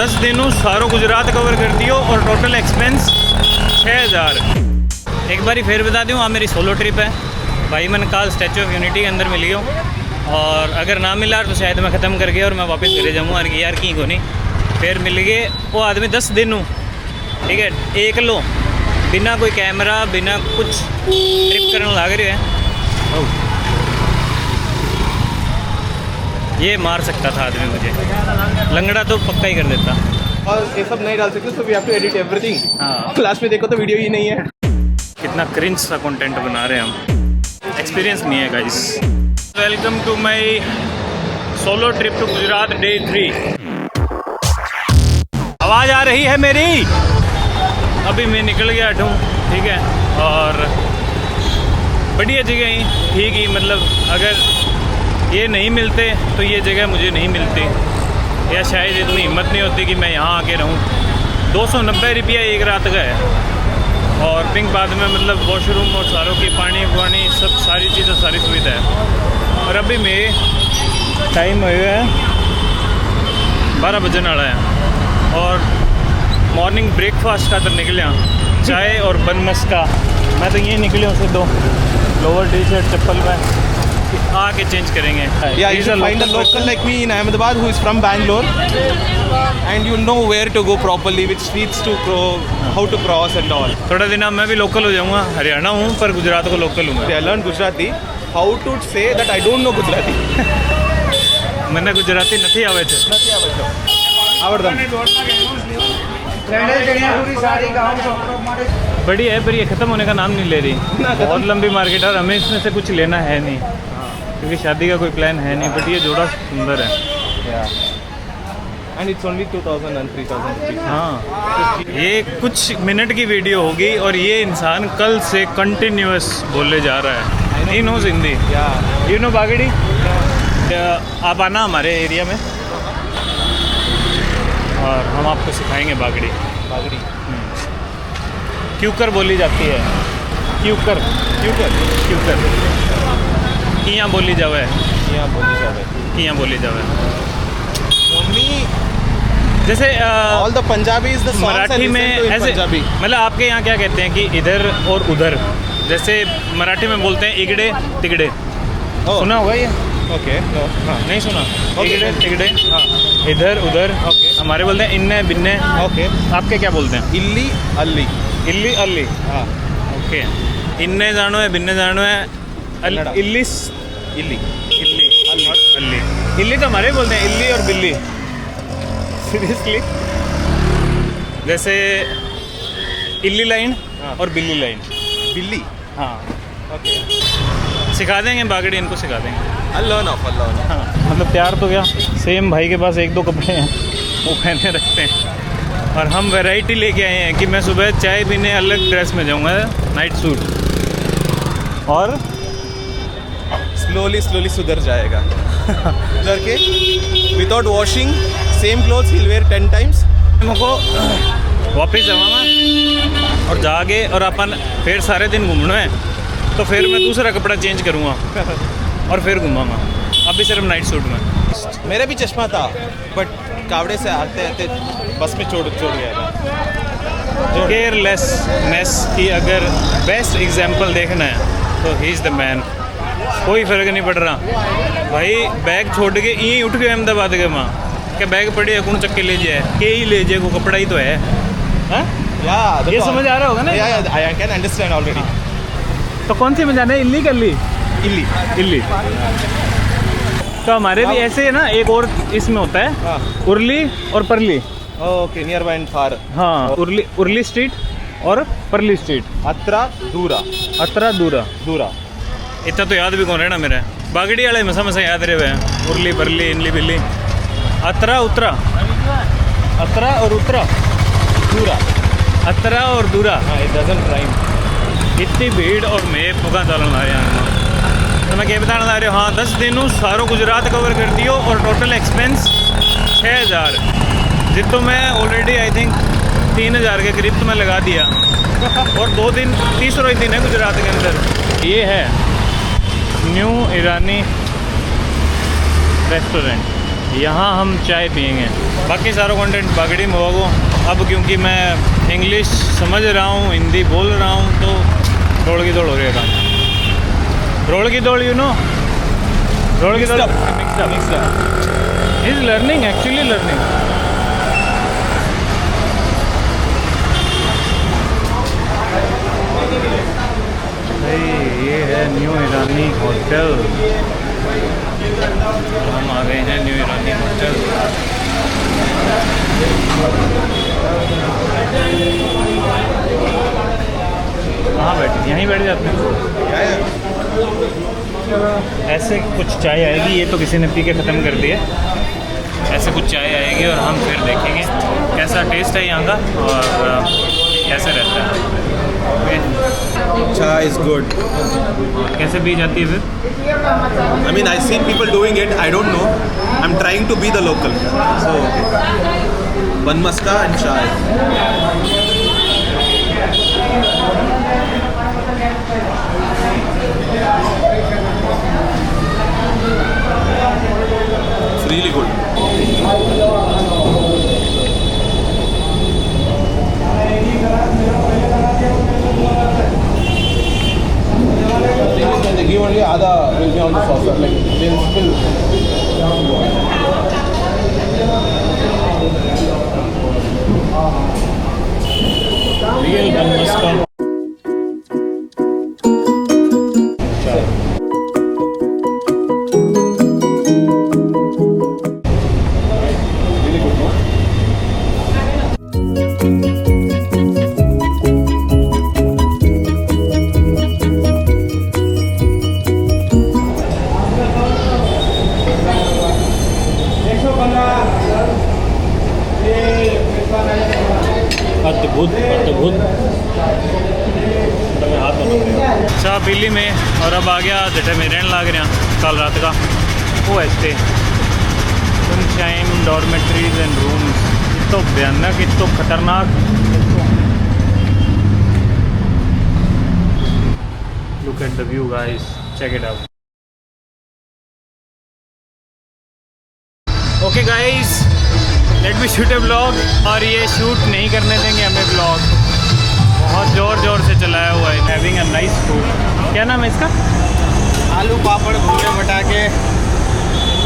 10 दिनों सारो गुजरात कवर कर दियो और टोटल एक्सपेंस 6000। एक बारी फिर बता दूँ, मेरी सोलो ट्रिप है। भाई मैंने कल स्टैचू ऑफ यूनिटी के अंदर मिल गया, और अगर ना मिला तो शायद मैं ख़त्म कर गया और मैं वापस घरे जाऊँगा। और यार की को नहीं फिर मिल गए वो आदमी 10 दिनों, ठीक है, एक लो बिना कोई कैमरा बिना कुछ ट्रिप करने लग रहे हैं। ये मार सकता था आदमी मुझे, लंगड़ा तो पक्का ही कर देता। और ये सब नहीं डाल सकते, तो we have to edit everything. हाँ, क्लास में देखो तो वीडियो ही नहीं है। कितना क्रिंज सा कंटेंट बना रहे हैं हम, एक्सपीरियंस नहीं है guys. Welcome to my solo trip to Gujarat day 3। आवाज़ आ रही है मेरी? अभी मैं निकल गया हूँ, ठीक है, और बढ़िया जगह ही, ठीक ही, मतलब अगर ये नहीं मिलते तो ये जगह मुझे नहीं मिलती, या शायद इतनी हिम्मत नहीं होती कि मैं यहाँ आके रहूँ। 290 रुपया एक रात का है, और पिंक बाद में मतलब वॉशरूम और सारों की पानी वानी सब सारी चीज़ें सारी सुविधा है। और अभी मेरे टाइम हुए है 12 बजने वाला है, और मॉर्निंग ब्रेकफास्ट का तो निकले चाय और बनमस का। मैं तो ये निकले हूँ सिर्फ 2 लोअर टी शर्ट चप्पल में, आके चेंज करेंगे। Yeah, you should find a local like me in Ahmedabad who is from Bangalore, and you know where to go properly, which streets to go, how to cross and all. थोड़ा दिन मैं भी local हो जाऊँगा। हरियाणा हूँ पर गुजरात को local हूँ। I learned Gujarati. How to say that I don't know Gujarati? मैंने गुजराती नहीं आवे थे। आवड़दम। बड़ी है पर ये ख़त्म होने का नाम नहीं ले रही। बहुत लंबी मार्केट है और हमें इसमें से कुछ लेना है नहीं, क्योंकि शादी का कोई प्लान है नहीं। बट ये जोड़ा सुंदर है। And it's only 2000 and 3000 rupees. हाँ, ये कुछ मिनट की वीडियो होगी और ये इंसान कल से कंटिन्यूअस बोलने जा रहा है। He knows Hindi. Yeah. You know Bagri? आप आना हमारे एरिया में और हम आपको सिखाएंगे बागड़ी। बागड़ी। क्यूकर बोली जाती है। क्यूकर क्यूकर। क्यूकर कियाँ बोली जावे। यहाँ बोली जावे। कियाँ बोली जावे। मम्मी जैसे all the Punjabis the songs I Marathi listen में to in ऐसे, Punjabi. मतलब आपके यहाँ क्या कहते हैं कि इधर और उधर, जैसे मराठी में बोलते हैं इगड़े तिगड़े। Oh. सुना होगा ये? Okay. No. हाँ. नहीं सुना? Okay. इगड़े तिगड़े, हाँ. इधर उधर। Okay. हमारे बोलते हैं इन्ने बिन्ने। Okay. आपके क्या बोलते हैं? इल्ली अल्ली। इल्ली अल्ली। हाँ. ओके। इन्ने जानो है बिन्ने जानो है। कन्नड़ा। इल्लिस इल्ली। इल्ली और अल्ली। इल्ली तो हमारे बोलते हैं, इल्ली और बिल्ली। सीरियसली, जैसे इल्ली लाइन हाँ. और बिल्ली लाइन। बिल्ली। हाँ, Okay. सिखा देंगे बागड़ी, इनको सिखा देंगे। Learn off. हाँ, मतलब तैयार तो क्या, सेम भाई के पास 1-2 कपड़े हैं वो पहने रखते हैं, और हम वैरायटी लेके आए हैं कि मैं सुबह चाय पीने अलग ड्रेस में जाऊँगा, नाइट सूट, और Slowly सुधर जाएगा। सुधर के without washing same clothes he'll wear 10 times. मुझको वापस जाऊँगा और जाके और अपन फिर सारे दिन घूमना है, तो फिर मैं दूसरा कपड़ा चेंज करूँगा और फिर घूमाऊँगा। अभी सिर्फ नाइट सूट में। मेरा भी चश्मा था, बट कावड़े से आते आते बस में छोड़ गया था। केयरलेसनेस की अगर बेस्ट एग्जांपल देखना है तो ही इज़ द मैन। कोई फ़र्क नहीं पड़ रहा भाई, बैग छोड़ के यहीं उठ गए अहमदाबाद के माँ के बैग पड़ी है, कौन चक्के के ले जाए, के ही ले जाए, वो कपड़ा ही तो है। हाँ, ये समझ आ रहा होगा ना? I can understand already. तो कौन सी में जाना है, इल्ली कल्ली? इल्ली। इल्ली। तो हमारे भी ऐसे है ना, एक और इसमें होता है, हाँ. उर्ली और परली। Okay, near by and far. हाँ, उर्ली स्ट्रीट और परली स्ट्रीट। अत्रा दूरा। अतरा दूरा। दूरा। इतना तो याद भी कौन रहना मेरा, बागड़ी वाले मसा याद रहे हुए हैं। उर्ली परली इनली बिल्ली। अतरा उतरा, अतरा और उतरा, दूरा। अतरा और दूरा। हाँ, इट डजंट राइम। इतनी भीड़ और मैं पुका चलन आ रहा, तो मैं क्या बताना चाह रहा हूँ। हाँ, 10 दिनों सारो गुजरात कवर कर दियो और टोटल एक्सपेंस 6000, जितो मैं ऑलरेडी आई थिंक 3000 के करीब तो मैं लगा दिया। और 2 दिन, तीसरा दिन है गुजरात के अंदर। ये है न्यू ईरानी रेस्टोरेंट। यहाँ हम चाय पियेंगे। बाकी सारा कंटेंट बागड़ी में होगा। अब क्योंकि मैं इंग्लिश समझ रहा हूँ, हिंदी बोल रहा हूँ, तो रोड़ की दौड़ हो रही है काम। रोड़ की दौड़, यू नो, रोड़ की दौड़ इज लर्निंग, एक्चुअली लर्निंग। भाई ये है न्यू ईरानी होटल। हम आ गए हैं न्यू ईरानी होटल। कहाँ बैठे? यहीं बैठ जाते हैं। ऐसे कुछ चाय आएगी, ये तो किसी ने पी के ख़त्म कर दिया। ऐसे कुछ चाय आएगी और हम फिर देखेंगे कैसा टेस्ट है यहाँ का और कैसे रहता है। Chai is good. कैसे पी जाती है फिर? I mean, I've seen people doing it. I don't know. I'm trying to be the local. So, one maska and chai. It's really good. They give only Ada will be on the saucer. Like they'll spill. Real one maska chai. अद्भुत अद्भुत। हाथ चाह पीली में और अब आ गया जेठे में रहने लग रहा कल रात का वो stay sunshine dormitories and rooms. तो भयानक, तो खतरनाक। Look at the view guys, check it out. Okay guys, let me shoot a blog. और ये शूट नहीं करने देंगे हमें ब्लॉग। बहुत ज़ोर ज़ोर से चलाया हुआ है। Having a nice food. क्या नाम है इसका? आलू पापड़ भुजिया पटाखे।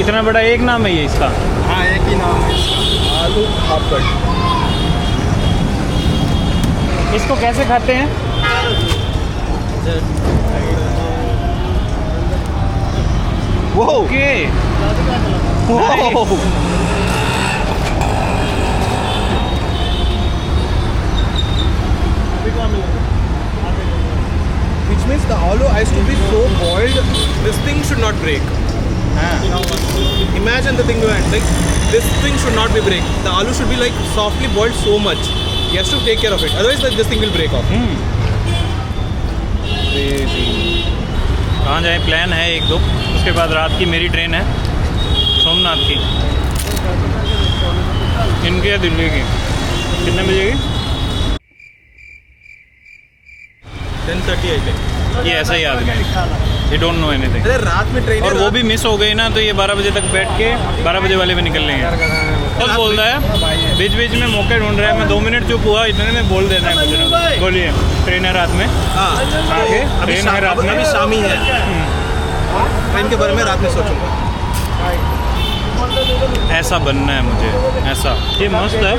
इतना बड़ा एक नाम है ये इसका? हाँ, एक ही नाम है इसका, आलू पापड़। इसको कैसे खाते हैं? वो okay which means the aloo has to be so boiled, this thing should not break. Imagine the thing behind, like this thing should not be break. The aloo should be like softly boiled so much. He has to take care of it. Otherwise, like, this thing will break off. कहाँ जाए? Plan है एक दो, उसके बाद रात की मेरी ट्रेन है सोमनाथ की। इनकी है दिल्ली की। कितने बजे की? 10:30 I think. ये ऐसा ही आदमी है, ये डोंट नो एनीथिंग। अरे रात में ट्रेन और वो भी मिस हो गई ना, तो ये 12 बजे तक बैठ के 12 बजे वाले में निकल लेंगे। तब बोल रहा है बीच बीच में मौके ढूंढ रहा है। मैं 2 मिनट चुप हुआ, इतने में बोल देते हैं कुछ ना। बोलिए। ट्रेन है रात में। हाँ, आगे अभी ट्रेन है रात में। अभी शाम ही है। ट्रेन के बारे में रात में सोचूंगा। ऐसा बनना है मुझे, ऐसा। ये मस्त है,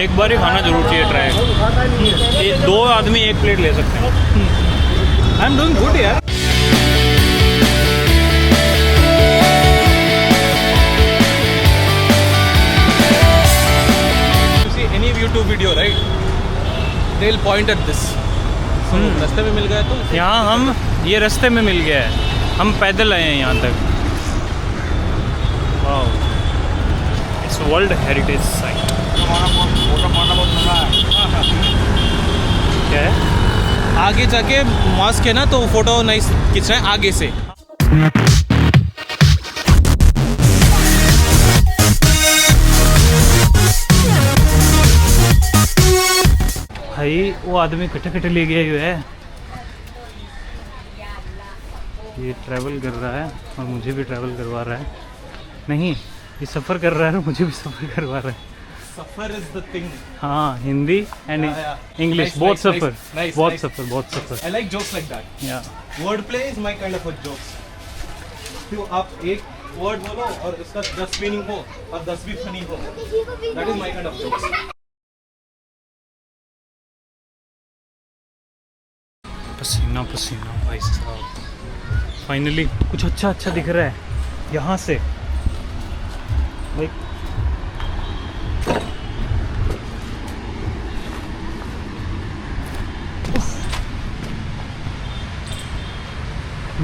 एक बार ही खाना जरूर चाहिए ट्राई। ये 2 आदमी 1 प्लेट ले सकते हैं। आई एम डूइंग गुड यार। Any YouTube video, right? They'll point at this. So, रास्ते में मिल गया तो यहाँ हम ये रास्ते में मिल गया है, हम पैदल आए हैं यहाँ तक। Wow, it's world heritage site. क्या है? आगे जाके मॉस्क है ना, तो फोटो नाइस खींच रहे हैं आगे से। भाई वो आदमी कटे कटे ले गया हुआ है। ये ट्रैवल कर रहा है और मुझे भी ट्रैवल करवा रहा है। नहीं, ये सफ़र कर रहा है, मुझे भी सफ़र करवा रहा है। Suffer is the thing. हाँ, हिंदी एंड इंग्लिश, Nice, बहुत nice, सफ़र, nice, बहुत nice. सफ़र, बहुत सफ़र। I like jokes like that. या Wordplay is my kind of a jokes. तो आप एक वर्ड बोलो और उसका 10 मीनिंग हो और 10 भी फनी हो, that is my kind of jokes. पसीना पसीना भाई साहब, फाइनली कुछ अच्छा अच्छा दिख रहा है यहाँ से भाई।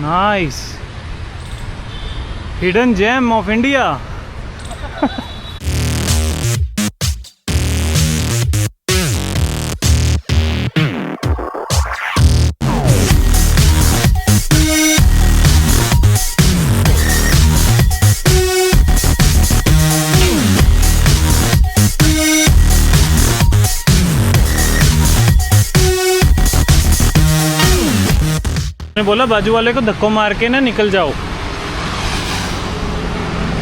Nice, hidden gem of India. मैंने बोला बाजू वाले को धक्को मार के ना निकल जाओ।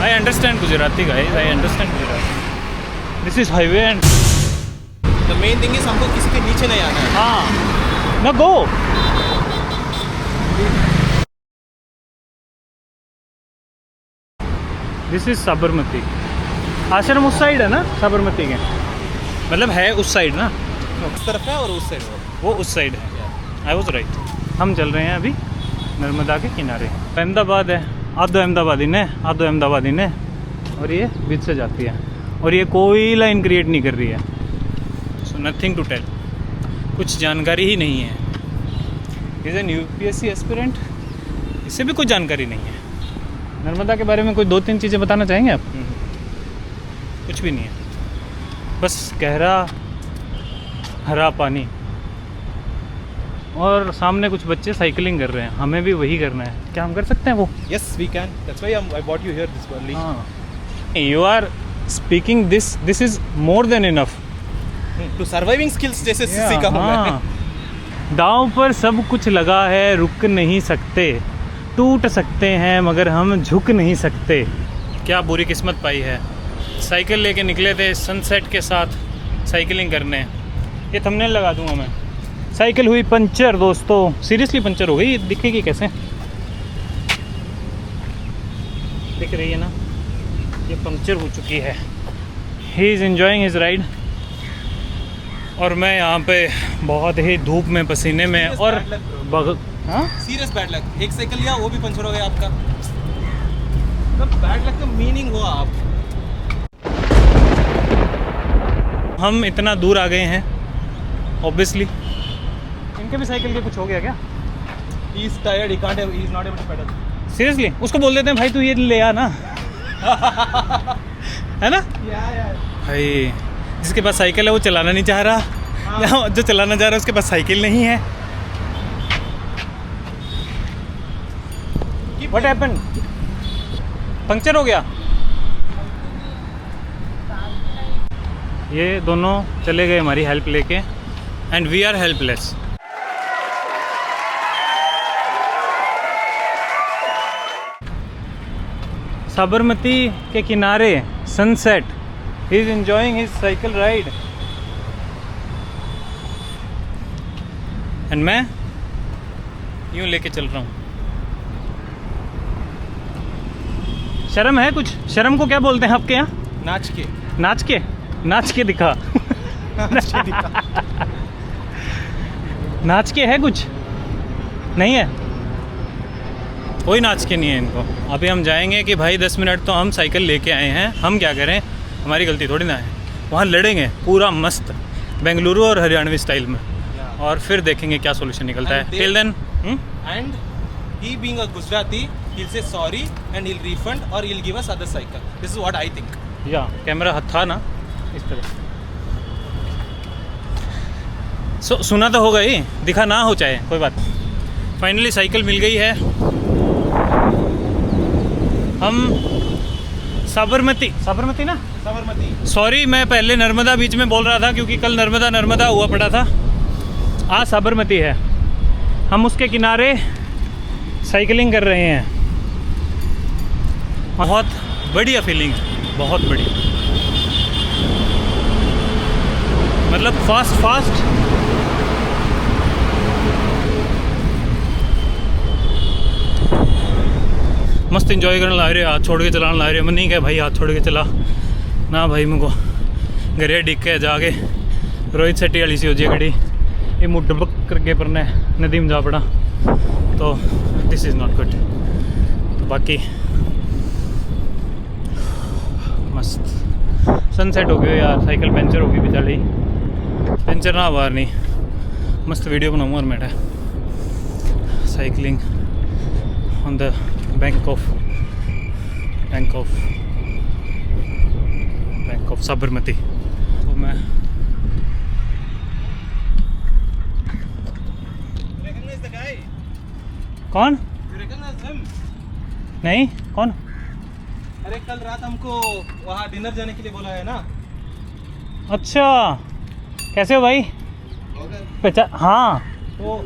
I understand Gujarati guys, I understand Gujarati. This is highway and The main thing is हमको किसी के नीचे नहीं आना है। हाँ ना गो। दिस इज साबरमती आश्रम, उस साइड है ना साबरमती के, मतलब है उस साइड ना, उस तरफ है और उस साइड वो उस साइड है। I was right. हम चल रहे हैं अभी नर्मदा के किनारे। अहमदाबाद है, आधो अहमदाबादी ने, आधो अहमदाबादी ने, और ये बीच से जाती है और ये कोई लाइन क्रिएट नहीं कर रही है। सो नथिंग टू टेल, कुछ जानकारी ही नहीं है। इज एन यूपीएससी एस्पिरेंट, इससे भी कोई जानकारी नहीं है। नर्मदा के बारे में कोई 2-3 चीज़ें बताना चाहेंगे आप? कुछ भी नहीं है, बस गहरा हरा पानी और सामने कुछ बच्चे साइकिलिंग कर रहे हैं। हमें भी वही करना है, क्या हम कर सकते हैं वो? Yes, we can. That's why I brought you here this early. You are speaking this is more than enough. To surviving skills जैसे सीखा हूँ मैं। दांव पर सब कुछ लगा है, रुक नहीं सकते, टूट सकते हैं मगर हम झुक नहीं सकते। क्या बुरी किस्मत पाई है। साइकिल लेके निकले थे सनसेट के साथ साइकिलिंग करने। ये थंबनेल लगा दूंगा मैं। साइकिल हुई पंचर दोस्तों, सीरियसली पंचर हो गई। दिखेगी कैसे, दिख रही है ना, ये पंचर हो चुकी है। He is enjoying his ride और मैं यहाँ पे बहुत ही धूप में, पसीने में और हाँ सीरियस बैड लक। एक साइकिल लिया वो भी पंचर हो गया आपका। मतलब बैड लक का मीनिंग हुआ आप। हम इतना दूर आ गए हैं, ऑब्वियसली इनके भी साइकिल के कुछ हो गया क्या? He is tired, he can't, he is not able to pedal. Seriously उसको बोल देते हैं भाई तू ये ले आ ना। है ना भाई, जिसके पास साइकिल है वो चलाना नहीं चाह रहा, जो चलाना चाह रहा है उसके पास साइकिल नहीं है। What happened? पंक्चर हो गया। ये दोनों चले गए हमारी हेल्प लेके and we are helpless. Sabarmati के किनारे sunset, he is enjoying his cycle ride and मैं यूं लेके चल रहा हूँ। शर्म है कुछ? शर्म को क्या बोलते हैं आपके यहाँ? नाच के नाच के, नाच के दिखा। नाच के है कुछ नहीं है, कोई नाच के नहीं है इनको। अभी हम जाएंगे कि भाई 10 मिनट तो हम साइकिल लेके आए हैं, हम क्या करें, हमारी गलती थोड़ी ना है। वहाँ लड़ेंगे पूरा मस्त बेंगलुरु और हरियाणवी स्टाइल में और फिर देखेंगे क्या सोल्यूशन निकलता है। Till then and he being a Gujarati, he'll say sorry and he'll refund or he'll give us other cycle. This is what I think. या कैमरा हाथ था ना इस तरह। सुना तो होगा ही, दिखा ना हो चाहे कोई बात। फाइनली साइकिल मिल गई है। हम साबरमती ना, साबरमती। सॉरी मैं पहले नर्मदा बीच में बोल रहा था क्योंकि कल नर्मदा हुआ पड़ा था। आज साबरमती है, हम उसके किनारे साइकिलिंग कर रहे हैं। बहुत बढ़िया फीलिंग है। बहुत बड़ी, मतलब फास्ट मस्त इंजॉय करने ला रहे हो, हाथ छोड़ के चलाने ला रहे हो। मैं नहीं कह भाई हाथ छोड़ के चला ना भाई, मुझको घरे डिग के जाके रोहित शेट्टी वाली सी हो जी गड़ी, ये मुड बक करके पर नदी में जा पड़ा, तो दिस इज़ नॉट गुड। तो बाकी मस्त सनसेट हो गया यार, साइकिल पंचर हो गई बेचारी, पंचर ना बाहर नहीं, मस्त वीडियो बनाऊँगा और मैं cycling on the bank of Sabarmati. तो मैं कौन नहीं कौन, अरे कल रात हमको वहाँ डिनर जाने के लिए बोला है ना। अच्छा कैसे हो भाई? हाँ तो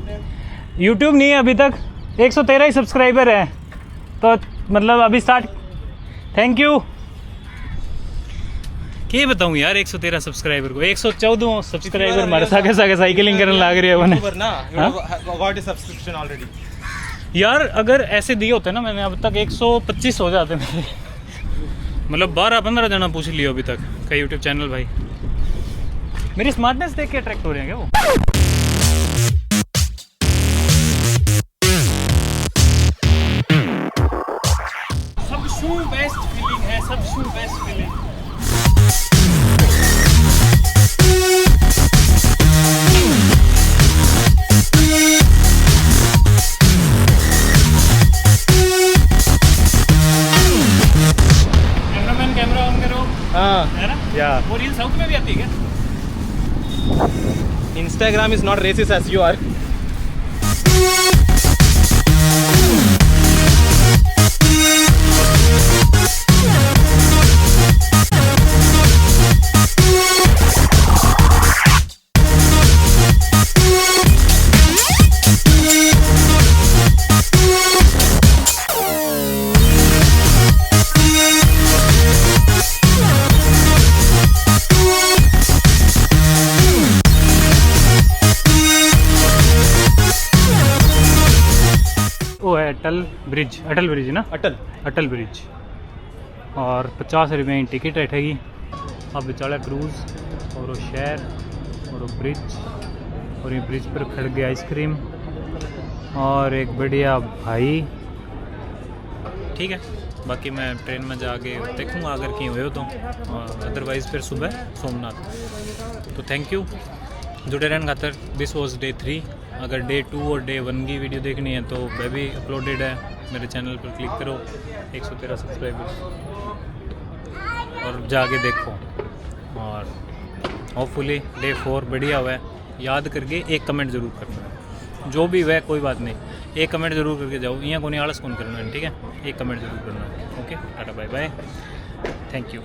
YouTube नहीं है अभी तक, 113 ही सब्सक्राइबर है, तो मतलब अभी स्टार्ट। Thank you. क्या बताऊँ यार, 113 सब्सक्राइबर को 114 सब्सक्राइबर मारे सागे साइकिलिंग करने लग रही है मैंने गॉट सब्सक्रिप्शन ऑलरेडी। यार अगर ऐसे दिए होते ना मैंने, अब तक 125 हो जाते मेरे, मतलब 12-15 जना पूछ लियो अभी तक का यूट्यूब चैनल। भाई मेरी स्मार्टनेस देख के अट्रैक्ट हो रहे हैं क्या वो? सबसे बेस्ट फीलिंग है, सबसे best feeling. Cameraman camera on करो, हाँ है ना? या वो रील साउथ में भी आती है क्या? Instagram is not racist as you are. वो है अटल ब्रिज ना, अटल ब्रिज, और 50 रुपये की टिकट बैठेगी। अब बेचारा क्रूज़ और वो शहर और वो ब्रिज, और ये ब्रिज पर खड़ गया आइसक्रीम और एक बढ़िया भाई। ठीक है, बाकी मैं ट्रेन में जाके देखूँगा अगर कहीं हुए हो तो, अदरवाइज़ फिर सुबह सोमनाथ। तो थैंक यू जुड़े रहने खातर। This was day 3। अगर डे 2 और डे 1 की वीडियो देखनी है तो वह भी अपलोडेड है मेरे चैनल पर, क्लिक करो 113 सब्सक्राइबर्स और जाके देखो। और होपफुली डे 4 बढ़िया हुआ है। याद करके एक कमेंट ज़रूर करना, जो भी हुआ कोई बात नहीं, एक कमेंट ज़रूर करके जाओ, यहाँ को नहीं आलस कौन करना है, ठीक है? एक कमेंट ज़रूर करना है। Okay, tata bye bye, thank you.